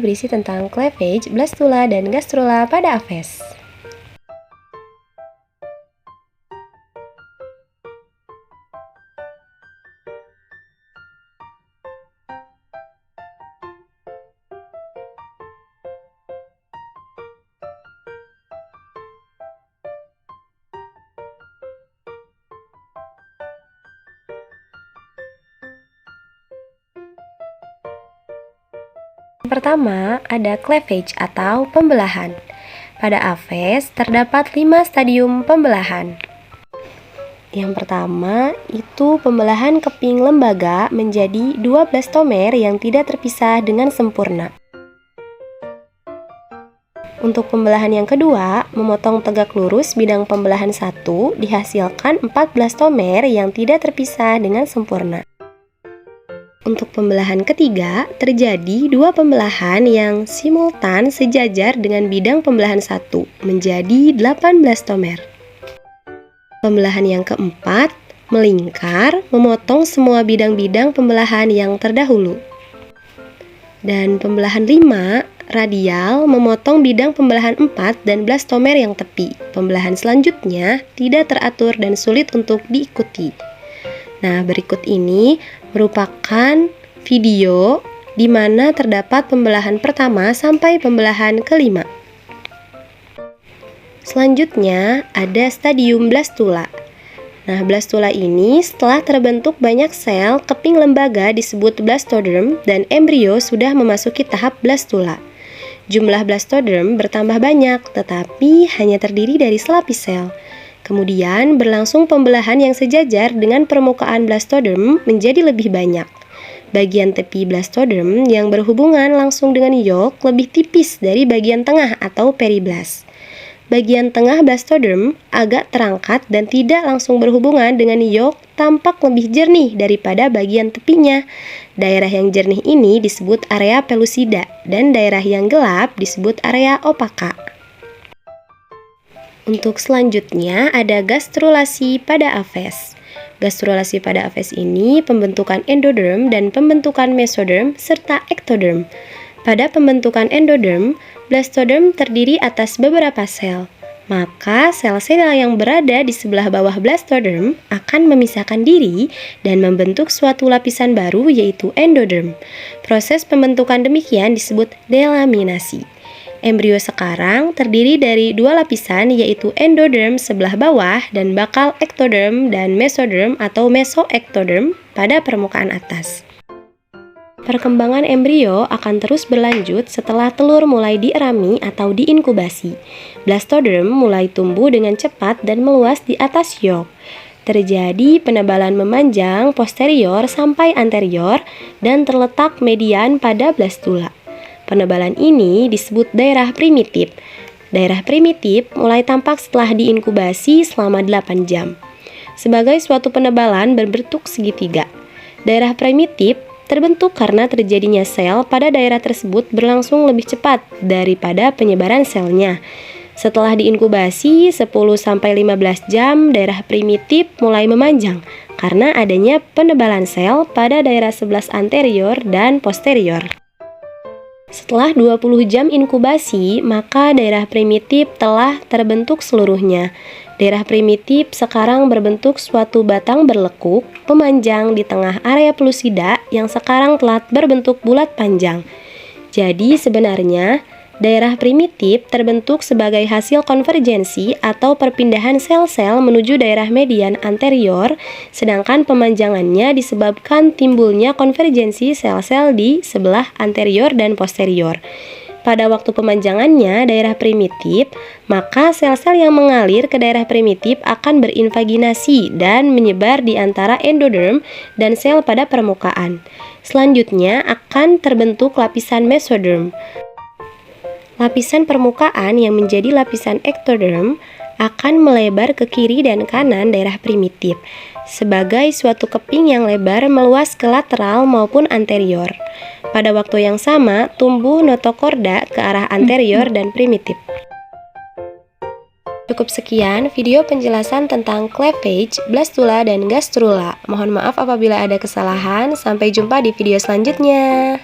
berisi tentang cleavage, blastula, dan gastrula pada Aves. Pertama, ada cleavage atau pembelahan. Pada Aves terdapat 5 stadium pembelahan. Yang pertama, itu pembelahan keping lembaga menjadi 2 blastomer yang tidak terpisah dengan sempurna. Untuk pembelahan yang kedua, memotong tegak lurus bidang pembelahan 1 dihasilkan 4 blastomer yang tidak terpisah dengan sempurna. Untuk pembelahan ketiga, terjadi 2 pembelahan yang simultan sejajar dengan bidang pembelahan 1 menjadi 8 blastomer. Pembelahan yang keempat, melingkar, memotong semua bidang-bidang pembelahan yang terdahulu. Dan pembelahan 5, radial, memotong bidang pembelahan 4 dan blastomer yang tepi. Pembelahan selanjutnya tidak teratur dan sulit untuk diikuti. Nah, berikut ini merupakan video di mana terdapat pembelahan pertama sampai pembelahan kelima. Selanjutnya ada stadium blastula. Nah, blastula ini setelah terbentuk banyak sel keping lembaga disebut blastoderm dan embrio sudah memasuki tahap blastula. Jumlah blastoderm bertambah banyak tetapi hanya terdiri dari selapis sel. Kemudian berlangsung pembelahan yang sejajar dengan permukaan blastoderm menjadi lebih banyak. Bagian tepi blastoderm yang berhubungan langsung dengan yolk lebih tipis dari bagian tengah atau periblast. Bagian tengah blastoderm agak terangkat dan tidak langsung berhubungan dengan yolk, tampak lebih jernih daripada bagian tepinya. Daerah yang jernih ini disebut area pellucida dan daerah yang gelap disebut area opaka. Untuk selanjutnya ada gastrulasi pada Aves. Gastrulasi pada Aves ini pembentukan endoderm dan pembentukan mesoderm serta ektoderm. Pada pembentukan endoderm, blastoderm terdiri atas beberapa sel. Maka sel-sel yang berada di sebelah bawah blastoderm akan memisahkan diri dan membentuk suatu lapisan baru yaitu endoderm. Proses pembentukan demikian disebut delaminasi. Embrio sekarang terdiri dari 2 lapisan yaitu endoderm sebelah bawah dan bakal ektoderm dan mesoderm atau mesoektoderm pada permukaan atas. Perkembangan embrio akan terus berlanjut setelah telur mulai dierami atau diinkubasi. Blastoderm mulai tumbuh dengan cepat dan meluas di atas yolk. Terjadi penebalan memanjang posterior sampai anterior dan terletak median pada blastula. Penebalan ini disebut daerah primitif. Daerah primitif mulai tampak setelah diinkubasi selama 8 jam. Sebagai suatu penebalan berbentuk segitiga. Daerah primitif terbentuk karena terjadinya sel pada daerah tersebut berlangsung lebih cepat daripada penyebaran selnya. Setelah diinkubasi 10-15 jam, daerah primitif mulai memanjang karena adanya penebalan sel pada daerah 11 anterior dan posterior. Setelah 20 jam inkubasi, maka daerah primitif telah terbentuk seluruhnya. Daerah primitif sekarang berbentuk suatu batang berlekuk, memanjang di tengah area pellucida yang sekarang telah berbentuk bulat panjang. Jadi sebenarnya, daerah primitif terbentuk sebagai hasil konvergensi atau perpindahan sel-sel menuju daerah median anterior, sedangkan pemanjangannya disebabkan timbulnya konvergensi sel-sel di sebelah anterior dan posterior. Pada waktu pemanjangannya daerah primitif, maka sel-sel yang mengalir ke daerah primitif akan berinvaginasi dan menyebar di antara endoderm dan sel pada permukaan. Selanjutnya akan terbentuk lapisan mesoderm. Lapisan permukaan yang menjadi lapisan ektoderm akan melebar ke kiri dan kanan daerah primitif sebagai suatu keping yang lebar meluas ke lateral maupun anterior. Pada waktu yang sama, tumbuh notokorda ke arah anterior dan primitif. Cukup sekian video penjelasan tentang cleavage, blastula, dan gastrula. Mohon maaf apabila ada kesalahan. Sampai jumpa di video selanjutnya.